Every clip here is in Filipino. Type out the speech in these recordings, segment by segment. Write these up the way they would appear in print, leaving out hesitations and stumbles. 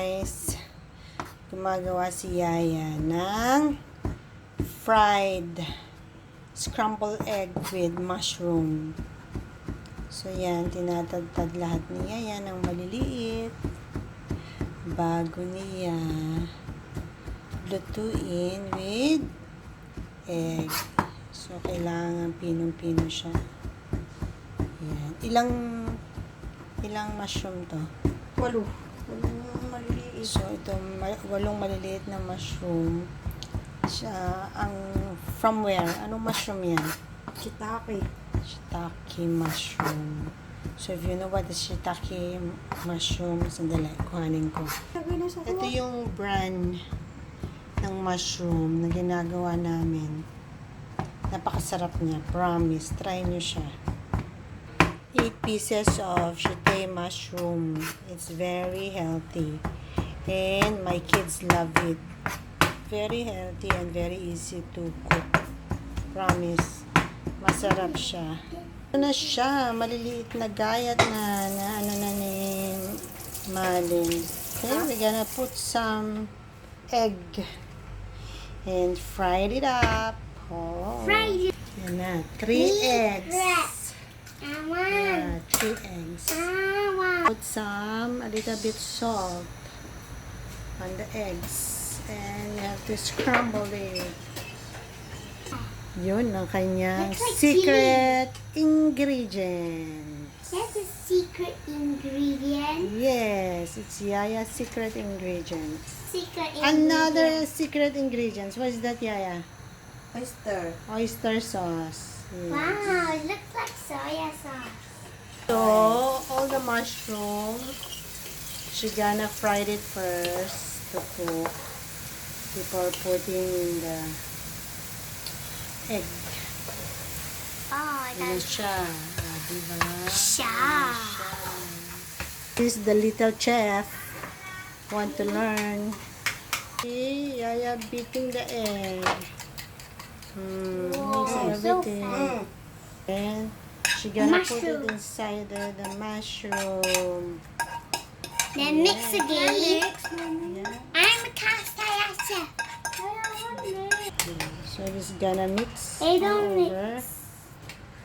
guys, gumagawa si Yaya ng fried scrambled egg with mushroom. So yan, tinatadtad lahat ni Yaya ng maliliit bago niya lutuin with egg. So kailangan pinong-pino siya. Yan. Ilang mushroom to? 8. 8 maliliit. So, ito, 8 maliliit na mushroom. Siya, from where? Anong mushroom yan? Shitake. Shitake mushroom. So, if you know what is shitake mushroom, sandali, kuhanin ko. Ito yung brand ng mushroom na ginagawa namin. Napakasarap niya. Promise. Try nyo siya. 8 pieces of shitake mushroom. It's very healthy. And my kids love it. Very healthy and very easy to cook. Promise. Masarap siya. Ito na siya. Maliliit na gayat na ano na ni Malin. Okay, we're gonna put some egg. And fry it up. Oh. Fry it. Yan na. 3 eggs. Yeah, 3 eggs. Put a little bit salt on the eggs. And you have to scramble it. Yun ang kanyang secret ingredient. That's a secret ingredient. Yes, it's Yaya's secret ingredient. Secret ingredient. Another secret ingredient. What is that, Yaya? Oyster. Oyster sauce. Yes. Wow, it looks like soya sauce. So, all the mushrooms, she gonna fry it first to cook before putting in the egg. Oh, Ayan that's siya. Diba? siya. This is the little chef. Want to learn. See, Yaya beating the egg. Mix everything. And she gonna put it inside the mushroom. Then mix again. Yeah. I'm a castayasha. So it's gonna mix They don't over.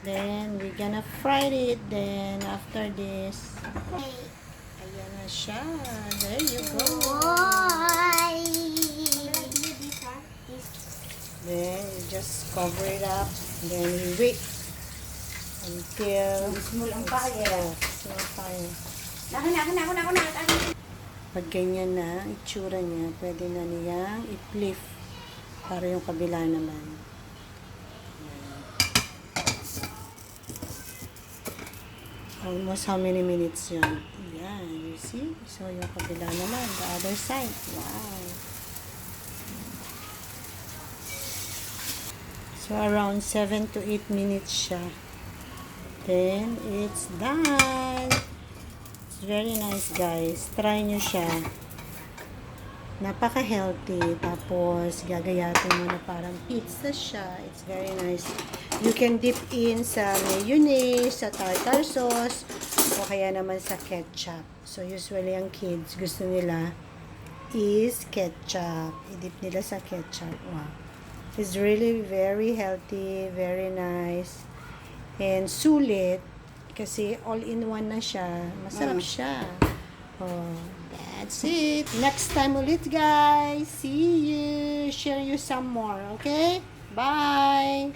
Then we're gonna fry it. Then after this, ayan na siya. There you go. Then you just cover it up. Then we wait until Small ang fire. small fire. Ako na. Pag ganyan na, itsura niya, pwede na niyang i-flip para yung kabila naman. Almost how many minutes yun? Yan, you see? So, yung kabila naman, the other side. Wow! So, around 7 to 8 minutes siya. Then, it's done! It's very nice, guys. Try nyo siya. Napaka-healthy. Tapos, gagayatin mo na parang pizza siya. It's very nice. You can dip in sa mayonnaise, sa tartar sauce, o kaya naman sa ketchup. So, usually, ang kids, gusto nila is ketchup. I-dip nila sa ketchup. Wow. It's really very healthy, very nice. And sulit, kasi all-in-one na siya. Masarap siya. Oh, that's it. Next time ulit, guys. See you. Share you some more, okay? Bye!